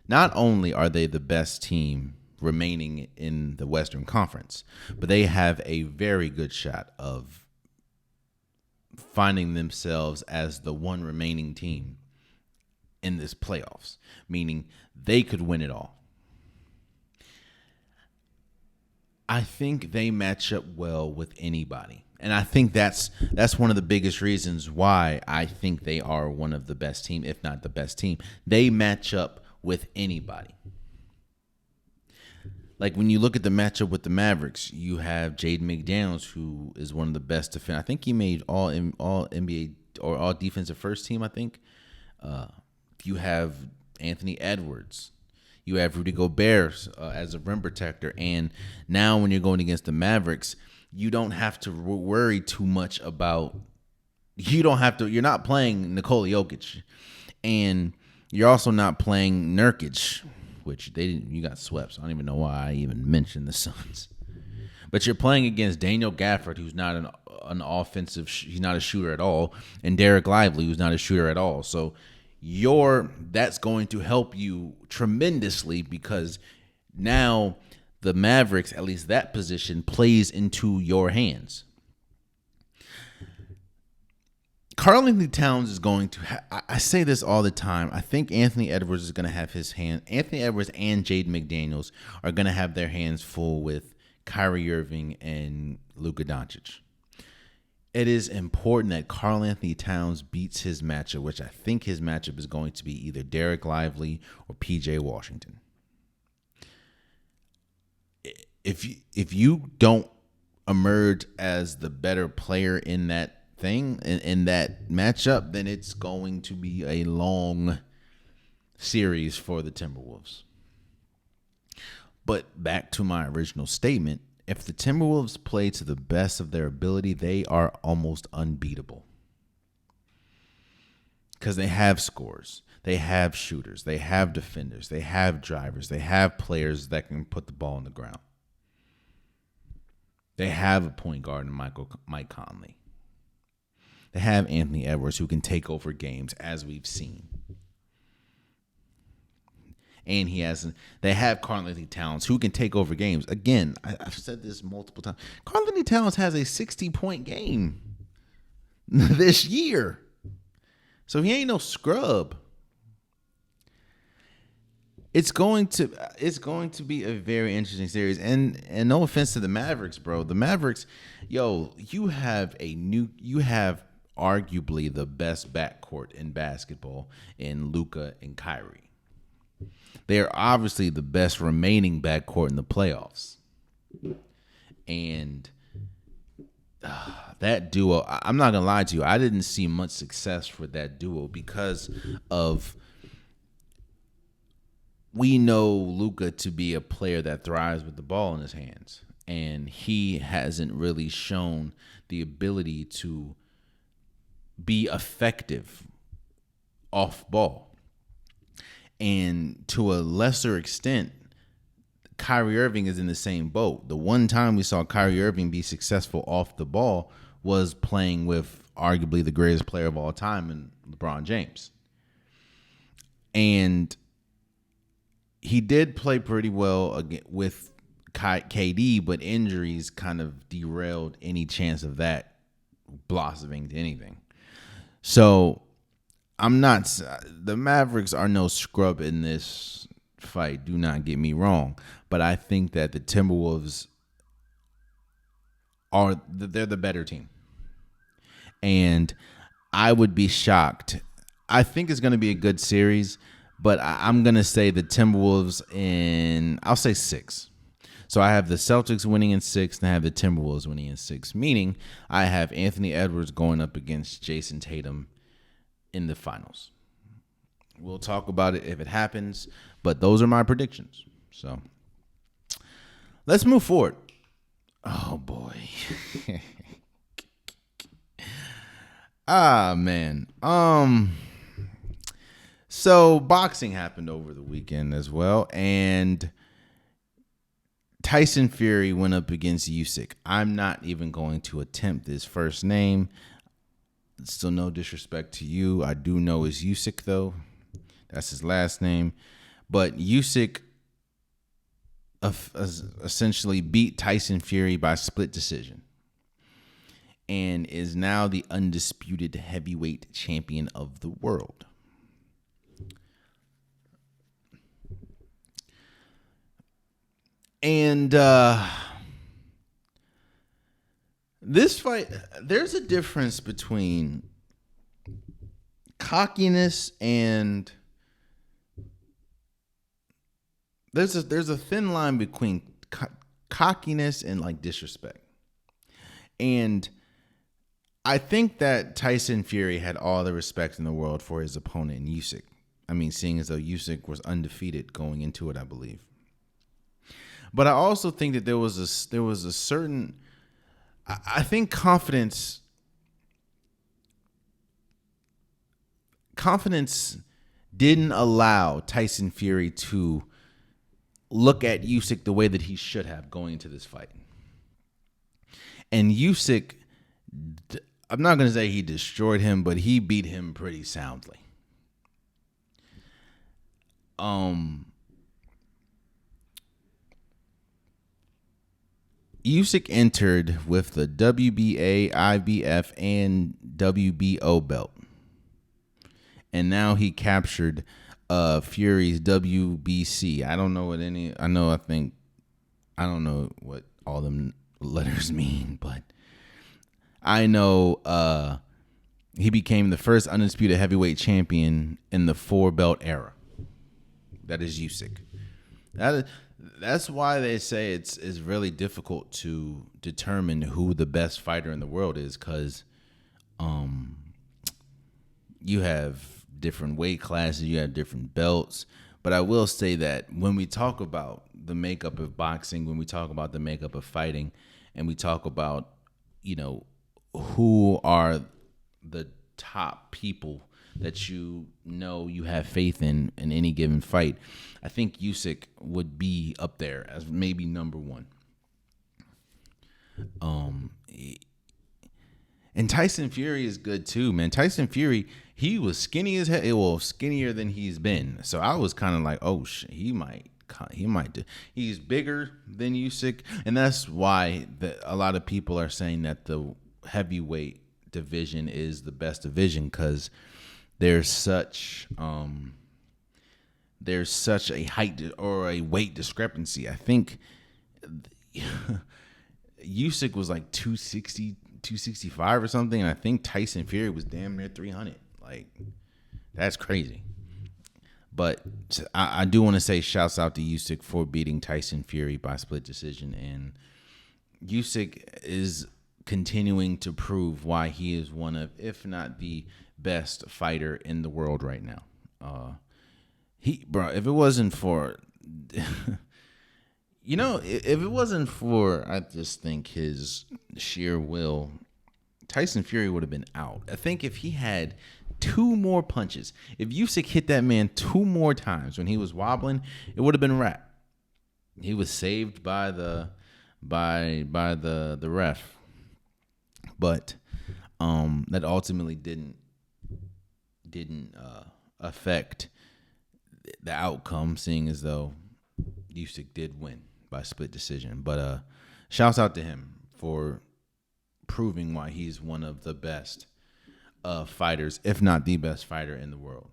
not only are they the best team remaining in the Western Conference, but they have a very good shot of finding themselves as the one remaining team in this playoffs, meaning they could win it all. I think they match up well with anybody. And I think that's one of the biggest reasons why I think they are one of the best team, if not the best team. They match up with anybody. Like when you look at the matchup with the Mavericks, you have Jaden McDaniels, who is one of the best defenders. I think he made all NBA or all defensive first team, I think. You have Anthony Edwards. You have Rudy Gobert as a rim protector. And now when you're going against the Mavericks, you don't have to worry too much about – you're not playing Nikola Jokic. And you're also not playing Nurkic, which you got swept. So I don't even know why I even mentioned the Suns. But you're playing against Daniel Gafford, who's not an offensive – he's not a shooter at all, and Derek Lively, who's not a shooter at all. So – that's going to help you tremendously because now the Mavericks, at least that position, plays into your hands. Karl Anthony Towns is going to I say this all the time. I think Anthony Edwards is going to have his hand. Anthony Edwards and Jaden McDaniels are going to have their hands full with Kyrie Irving and Luka Doncic. It is important that Karl Anthony Towns beats his matchup, which I think his matchup is going to be either Derek Lively or PJ Washington. If you don't emerge as the better player in that thing, in that matchup, then it's going to be a long series for the Timberwolves. But back to my original statement, if the Timberwolves play to the best of their ability, they are almost unbeatable. Because they have scorers, they have shooters, they have defenders, they have drivers, they have players that can put the ball on the ground. They have a point guard in Mike Conley. They have Anthony Edwards who can take over games, as we've seen. And they have Karl-Anthony Towns who can take over games. Again, I've said this multiple times. Karl-Anthony Towns has a 60-point game this year. So he ain't no scrub. It's going to be a very interesting series. And no offense to the Mavericks, bro. The Mavericks, you have arguably the best backcourt in basketball in Luka and Kyrie. They are obviously the best remaining backcourt in the playoffs. And that duo, I'm not going to lie to you, I didn't see much success for that duo because of, we know Luka to be a player that thrives with the ball in his hands. And he hasn't really shown the ability to be effective off ball. And to a lesser extent, Kyrie Irving is in the same boat. The one time we saw Kyrie Irving be successful off the ball was playing with arguably the greatest player of all time in LeBron James. And he did play pretty well with KD, but injuries kind of derailed any chance of that blossoming to anything. So the Mavericks are no scrub in this fight. Do not get me wrong. But I think that the Timberwolves they're the better team. And I would be shocked. I think it's going to be a good series, but I'm going to say the Timberwolves I'll say 6. So I have the Celtics winning in 6, and I have the Timberwolves winning in 6, meaning I have Anthony Edwards going up against Jason Tatum in the finals. We'll talk about it if it happens, but those are my predictions. So let's move forward. Oh, boy. Man. So boxing happened over the weekend as well, and Tyson Fury went up against Usyk. I'm not even going to attempt his first name. Still no disrespect to you. I do know it's Usyk, though. That's his last name. But Usyk essentially beat Tyson Fury by split decision and is now the undisputed heavyweight champion of the world. And this fight, there's a difference between cockiness and there's a thin line between cockiness and like disrespect. And I think that Tyson Fury had all the respect in the world for his opponent, Usyk. I mean, seeing as though Usyk was undefeated going into it, I believe. But I also think that there was a certain, I think confidence didn't allow Tyson Fury to look at Usyk the way that he should have going into this fight. And Usyk, I'm not going to say he destroyed him, but he beat him pretty soundly. Usyk entered with the WBA, IBF, and WBO belt. And now he captured Fury's WBC. I don't know what all them letters mean, but I know he became the first undisputed heavyweight champion in the 4-belt era. That is Usyk. That's why they say it's really difficult to determine who the best fighter in the world is, because you have different weight classes, you have different belts. But I will say that when we talk about the makeup of boxing, when we talk about the makeup of fighting, and we talk about, who are the top people that you have faith in any given fight, I think Usyk would be up there as maybe number one. And Tyson Fury is good too, man. Tyson Fury, he was skinny as hell. Well, skinnier than he's been. So I was kind of like, oh shit, he might do. He's bigger than Usyk, and that's why a lot of people are saying that the heavyweight division is the best division, because there's such a height or a weight discrepancy. I think Usyk was like 260, 265 or something, and I think Tyson Fury was damn near 300. Like, that's crazy. But I do want to say shouts out to Usyk for beating Tyson Fury by split decision, and Usyk is continuing to prove why he is one of, if not the best fighter in the world right now. If it wasn't for, if it wasn't for, I just think his sheer will, Tyson Fury would have been out. I think if he had 2 more punches, if Usyk hit that man 2 more times when he was wobbling, it would have been a wrap. He was saved by the ref, but that ultimately didn't affect the outcome, seeing as though Usyk did win by split decision. But shouts out to him for proving why he's one of the best fighters, if not the best fighter in the world.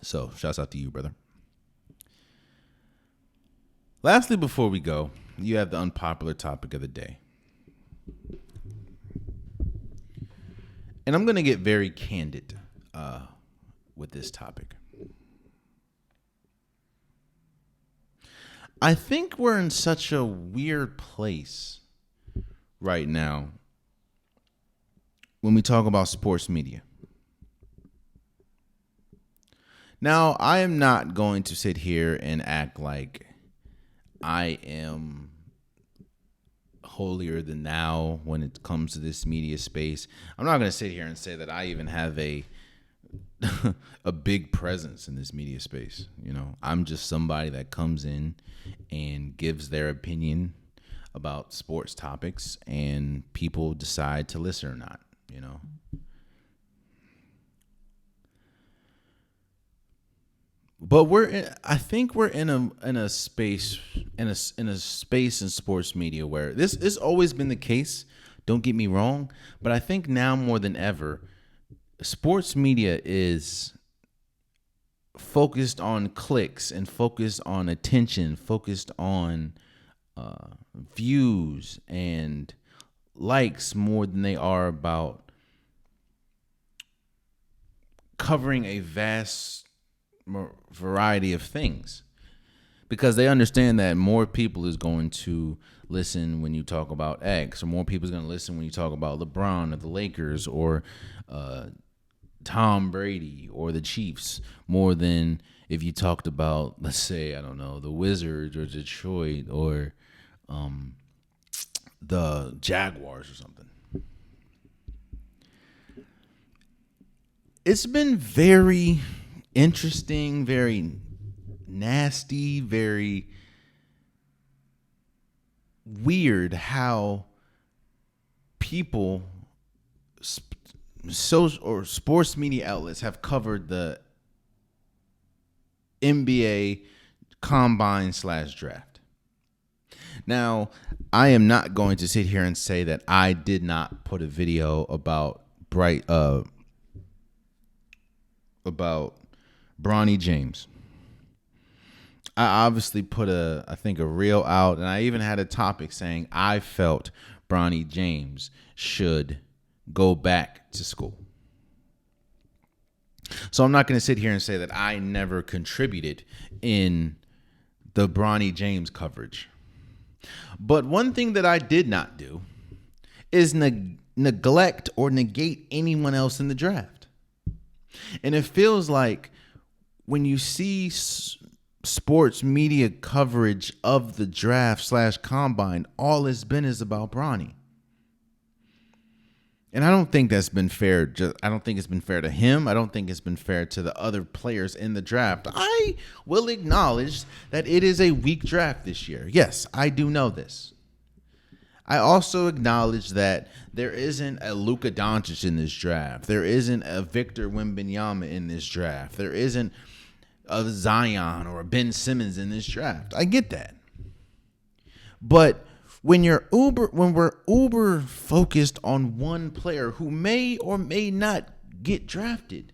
So shouts out to you, brother. Lastly, before we go, you have the unpopular topic of the day. And I'm going to get very candid with this topic. I think we're in such a weird place right now when we talk about sports media. Now, I am not going to sit here and act like I am holier than thou when it comes to this media space. I'm not going to sit here and say that I even have a big presence in this media space. I'm just somebody that comes in and gives their opinion about sports topics, and people decide to listen or not. But I think we're in a space in sports media where this has always been the case. Don't get me wrong, but I think now more than ever, sports media is focused on clicks and focused on attention, focused on views and likes more than they are about covering a vast variety of things, because they understand that more people is going to listen when you talk about X, or more people is going to listen when you talk about LeBron or the Lakers or Tom Brady or the Chiefs, more than if you talked about, let's say, I don't know, the Wizards or Detroit or the Jaguars or something. It's been very interesting, very nasty, very weird how people, or sports media outlets, have covered the NBA combine / draft. Now, I am not going to sit here and say that I did not put a video about Bronny James. I obviously put a reel out, and I even had a topic saying I felt Bronny James should go back to school. So I'm not going to sit here and say that I never contributed in the Bronny James coverage. But one thing that I did not do is neglect or negate anyone else in the draft. And it feels like when you see sports media coverage of the draft / combine, all it's been is about Bronny. And I don't think that's been fair. I don't think it's been fair to him. I don't think it's been fair to the other players in the draft. I will acknowledge that it is a weak draft this year. Yes, I do know this. I also acknowledge that there isn't a Luka Doncic in this draft. There isn't a Victor Wembanyama in this draft. There isn't a Zion or a Ben Simmons in this draft. I get that. But when we're uber focused on one player who may or may not get drafted,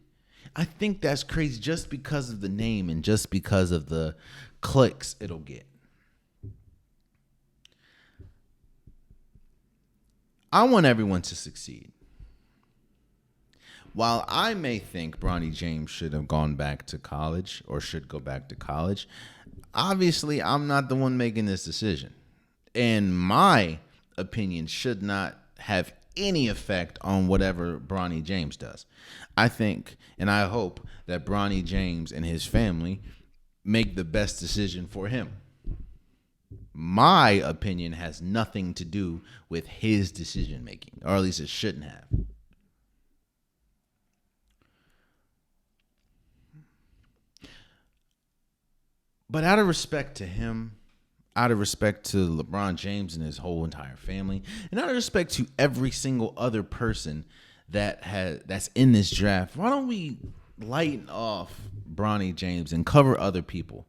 I think that's crazy just because of the name and just because of the clicks it'll get. I want everyone to succeed. While I may think Bronny James should have gone back to college or should go back to college, obviously I'm not the one making this decision. And my opinion should not have any effect on whatever Bronny James does. I think and I hope that Bronny James and his family make the best decision for him. My opinion has nothing to do with his decision making, or at least it shouldn't have. But out of respect to him, out of respect to LeBron James and his whole entire family, and out of respect to every single other person that's in this draft, why don't we lighten off Bronny James and cover other people?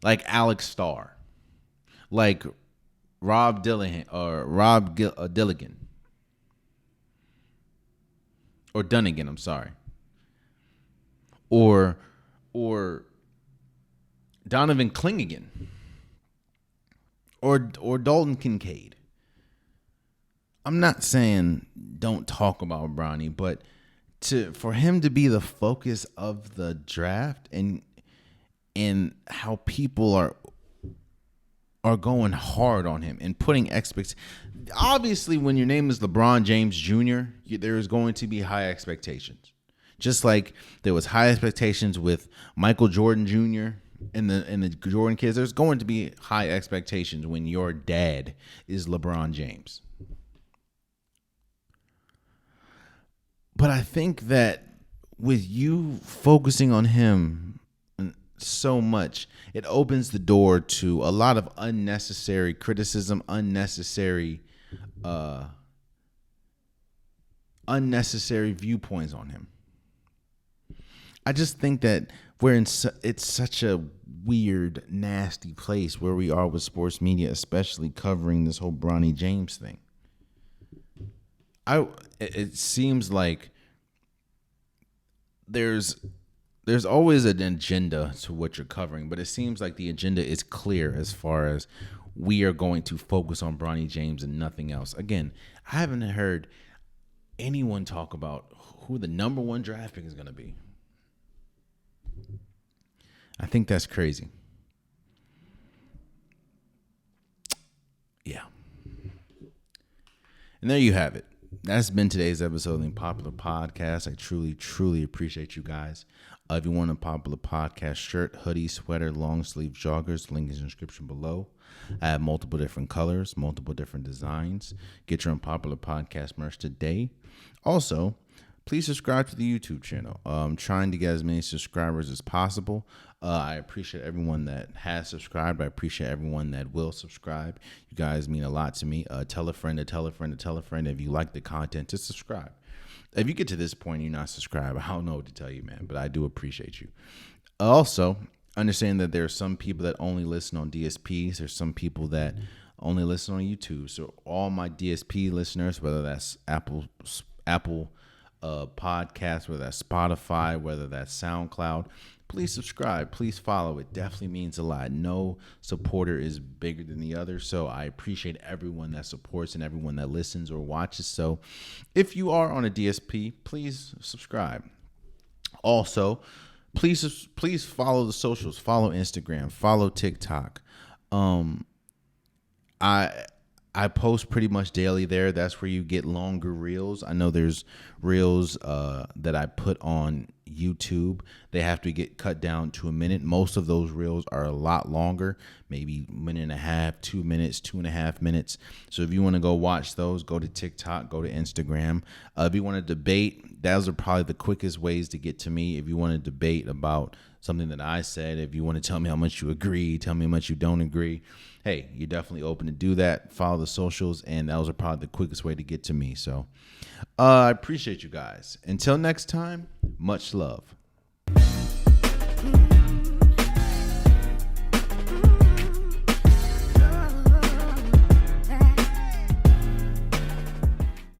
Like Alex Starr, like Rob Dillingham or Dilligan or Dunnigan, I'm sorry. Or Donovan Clingigan or Dalton Kincaid. I'm not saying don't talk about Bronny, but for him to be the focus of the draft and how people are going hard on him and putting expectations. Obviously, when your name is LeBron James Jr., there is going to be high expectations. Just like there was high expectations with Michael Jordan Jr. and the Jordan kids, there's going to be high expectations when your dad is LeBron James. But I think that with you focusing on him so much, it opens the door to a lot of unnecessary criticism, unnecessary viewpoints on him. I just think that it's such a weird, nasty place where we are with sports media, especially covering this whole Bronny James thing. It seems like there's always an agenda to what you're covering, but it seems like the agenda is clear as far as we are going to focus on Bronny James and nothing else. Again, I haven't heard anyone talk about who the number one draft pick is going to be. I think that's crazy. Yeah. And there you have it. That's been today's episode of the Unpopular Podcast. I truly, truly appreciate you guys. If you want a Popular Podcast shirt, hoodie, sweater, long sleeve joggers, link is in the description below. I have multiple different colors, multiple different designs. Get your Unpopular Podcast merch today. Also, please subscribe to the YouTube channel. I'm trying to get as many subscribers as possible. I appreciate everyone that has subscribed. I appreciate everyone that will subscribe. You guys mean a lot to me. Tell a friend to tell a friend to tell a friend. If you like the content, to subscribe. If you get to this point and you're not subscribed, I don't know what to tell you, man, but I do appreciate you. Also, understand that there are some people that only listen on DSPs. There's some people that only listen on YouTube. So all my DSP listeners, whether that's Apple Podcasts, whether that's Spotify, whether that's SoundCloud, please subscribe. Please follow. It definitely means a lot. No supporter is bigger than the other. So I appreciate everyone that supports and everyone that listens or watches. So if you are on a DSP, please subscribe. Also, please follow the socials. Follow Instagram. Follow TikTok. I I post pretty much daily there. That's where you get longer reels. I know there's reels that I put on YouTube. They have to get cut down to a minute. Most of those reels are a lot longer, maybe 1.5, 2 minutes, 2.5 minutes. So if you want to go watch those, go to TikTok, go to Instagram. If you want to debate, those are probably the quickest ways to get to me. If you want to debate about something that I said, if you want to tell me how much you agree, tell me how much you don't agree, hey, you're definitely open to do that. Follow the socials, and those are probably the quickest way to get to me. So I appreciate you guys. Until next time, much love.